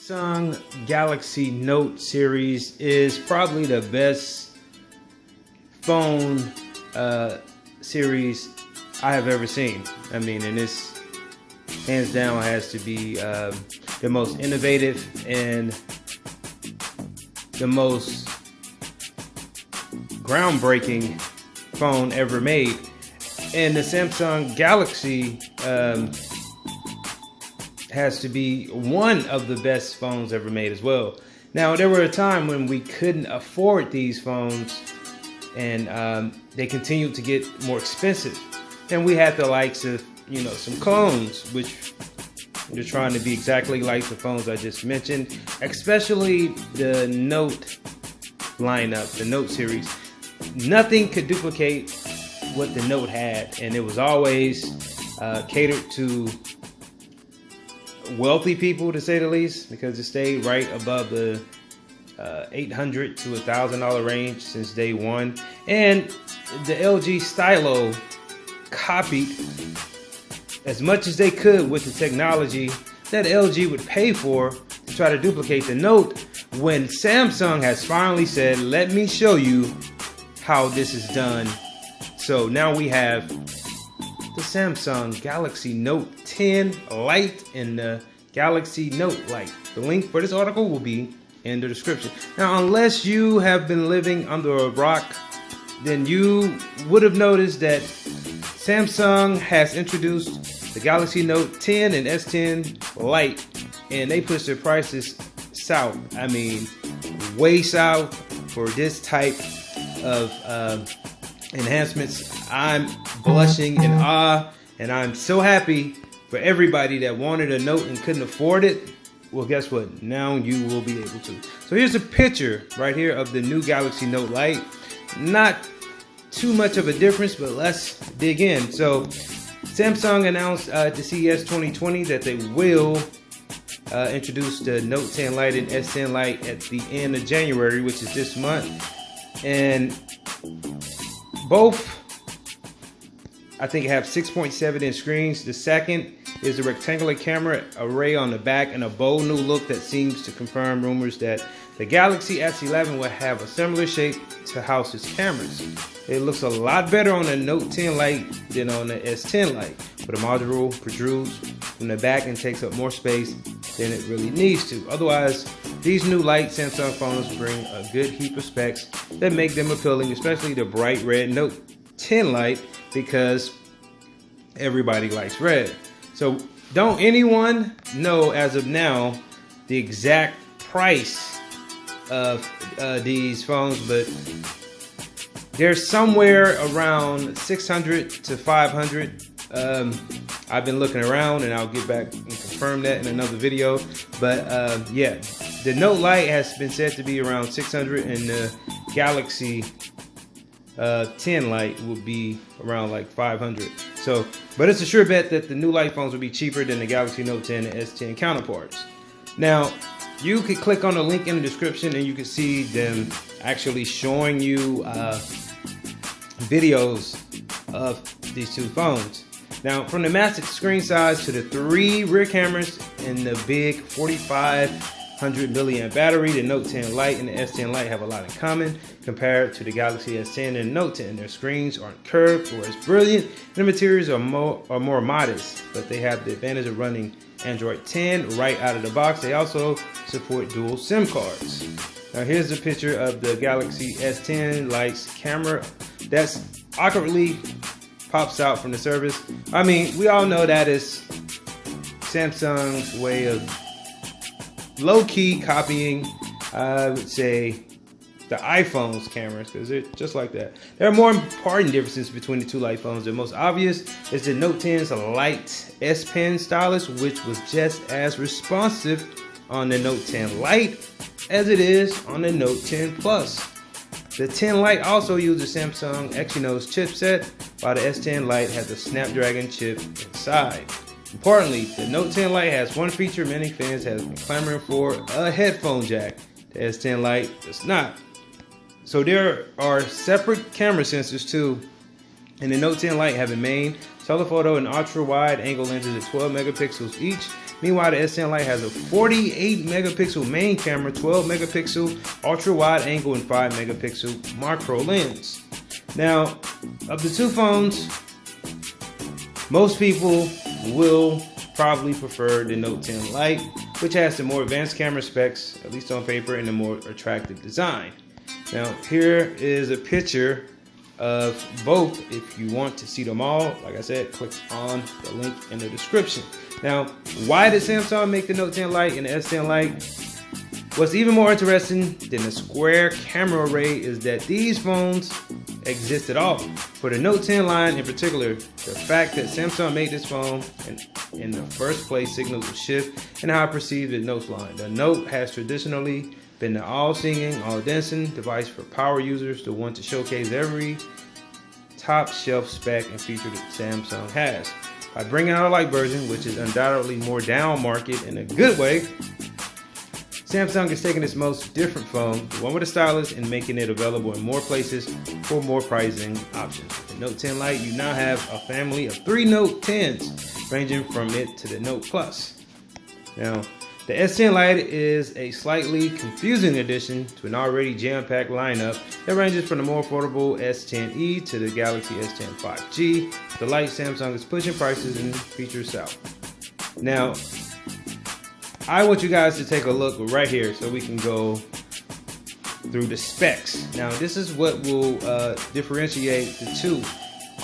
Samsung Galaxy Note series is probably the best phone series I have ever seen. I mean, and this hands down has to be the most innovative and the most groundbreaking phone ever made. And the Samsung Galaxy has to be one of the best phones ever made as well. Now, there were a time when we couldn't afford these phones, and they continued to get more expensive. And we had the likes of, you know, some clones, which they're trying to be exactly like the phones I just mentioned, especially the Note lineup, the Note series. Nothing could duplicate what the Note had, and it was always catered to wealthy people, to say the least, because it stayed right above the $800 to $1,000 range since day one. And the LG Stylo copied as much as they could with the technology that LG would pay for to try to duplicate the Note, when Samsung has finally said, let me show you how this is done. So now we have the Samsung Galaxy Note 10 Lite and the Galaxy Note Lite. The link for this article will be in the description. Now, unless you have been living under a rock, then you would have noticed that Samsung has introduced the Galaxy Note 10 and S10 Lite, and they pushed their prices south. I mean, way south for this type of enhancements. I'm blushing in awe, and I'm so happy for everybody that wanted a Note and couldn't afford it. Well, guess what? Now you will be able to. So here's a picture right here of the new Galaxy Note Lite. Not too much of a difference, but let's dig in. So Samsung announced at the CES 2020 that they will introduce the Note 10 Lite and S10 Lite at the end of January, which is this month. And both, I think, have 6.7 inch screens. The second is a rectangular camera array on the back and a bold new look that seems to confirm rumors that the Galaxy S11 will have a similar shape to house its cameras. It looks a lot better on the Note 10 Lite than on the S10 Lite, but the module protrudes from the back and takes up more space than it really needs to. Otherwise, these new light Samsung phones bring a good heap of specs that make them appealing, especially the bright red Note 10 Lite, because everybody likes red. So don't anyone know as of now the exact price of these phones, but they're somewhere around 600 to 500. I've been looking around, and I'll get back and confirm that in another video. But yeah, the Note Lite has been said to be around 600, and the Galaxy 10 Lite will be around like 500. So, but it's a sure bet that the new Lite phones will be cheaper than the Galaxy Note 10 and S10 counterparts. Now, you could click on the link in the description and you can see them actually showing you videos of these two phones. Now, from the massive screen size to the 3 rear cameras and the big 4,500 milliamp battery, the Note 10 Lite and the S10 Lite have a lot in common compared to the Galaxy S10 and Note 10. Their screens aren't curved or as brilliant, and the materials are more modest, but they have the advantage of running Android 10 right out of the box. They also support dual SIM cards. Now here's a picture of the Galaxy S10 Lite's camera that's awkwardly pops out from the surface. I mean, we all know that is Samsung's way of low-key copying, I would say, the iPhone's cameras, because they're just like that. There are more important differences between the two Lite phones. The most obvious is the Note 10's Lite S Pen stylus, which was just as responsive on the Note 10 Lite as it is on the Note 10 Plus. The 10 Lite also uses Samsung Exynos chipset, while the S10 Lite has a Snapdragon chip inside. Importantly, the Note 10 Lite has one feature many fans have been clamoring for: a headphone jack. The S10 Lite does not. So there are separate camera sensors too, and the Note 10 Lite have a main telephoto and ultra wide angle lenses at 12 megapixels each, Meanwhile, the S10 Lite has a 48 megapixel main camera, 12 megapixel ultra wide angle, and 5 megapixel macro lens. Now, of the two phones, most people will probably prefer the Note 10 Lite, which has the more advanced camera specs, at least on paper, and a more attractive design. Now, here is a picture of both. If you want to see them all, like I said, click on the link in the description. Now, why did Samsung make the Note 10 Lite and the S10 Lite? What's even more interesting than the square camera array is that these phones exist at all. For the Note 10 line in particular, the fact that Samsung made this phone in the first place signals a shift in how I perceive the Note line. The Note has traditionally been the all-singing, all-dancing device for power users, the one to showcase every top shelf spec and feature that Samsung has. By bringing out a Lite version, which is undoubtedly more down market in a good way, Samsung is taking its most different phone, the one with a stylus, and making it available in more places for more pricing options. With the Note 10 Lite, you now have a family of 3 Note 10s, ranging from it to the Note Plus. Now, the S10 Lite is a slightly confusing addition to an already jam-packed lineup that ranges from the more affordable S10e to the Galaxy S10 5G. The Lite, Samsung is pushing prices and features south. Now, I want you guys to take a look right here so we can go through the specs. Now, this is what will differentiate the two.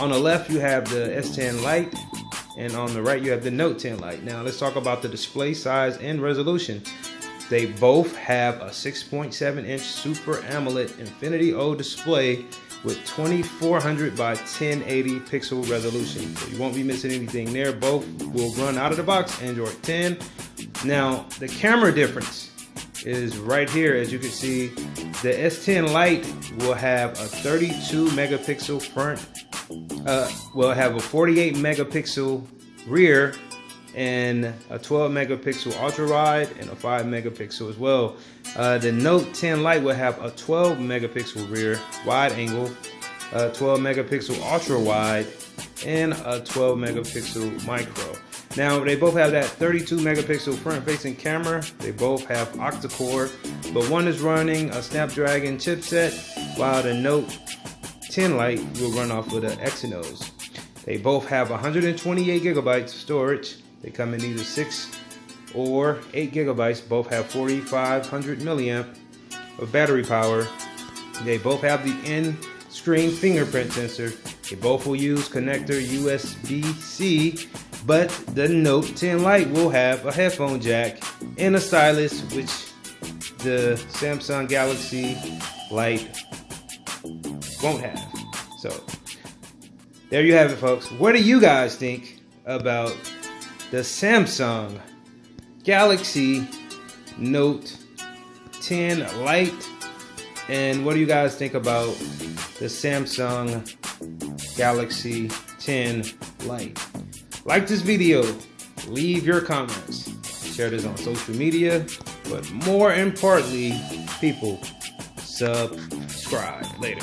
On the left, you have the S10 Lite, and on the right, you have the Note 10 Lite. Now, let's talk about the display size and resolution. They both have a 6.7-inch Super AMOLED Infinity O display with 2400 by 1080 pixel resolution. So you won't be missing anything there. Both will run out of the box Android 10. Now, the camera difference is right here. As you can see, the S10 Lite will have a 32 megapixel front, will have a 48 megapixel rear, and a 12 megapixel ultra wide and a 5 megapixel as well. The Note 10 Lite will have a 12 megapixel rear wide angle, a 12 megapixel ultra wide, and a 12 megapixel micro. Now, they both have that 32 megapixel front facing camera. They both have octa-core, but one is running a Snapdragon chipset, while the Note 10 Lite will run off with an Exynos. They both have 128 gigabytes of storage. They come in either 6 or 8 gigabytes. Both have 4500 milliamp of battery power. They both have the in-screen fingerprint sensor. They both will use connector USB-C, but the Note 10 Lite will have a headphone jack and a stylus, which the Samsung Galaxy Lite won't have. So there you have it, folks. What do you guys think about the Samsung Galaxy Note 10 Lite? And what do you guys think about the Samsung Galaxy 10 Lite? Like this video, leave your comments, share this on social media, but more importantly, people, subscribe. Later.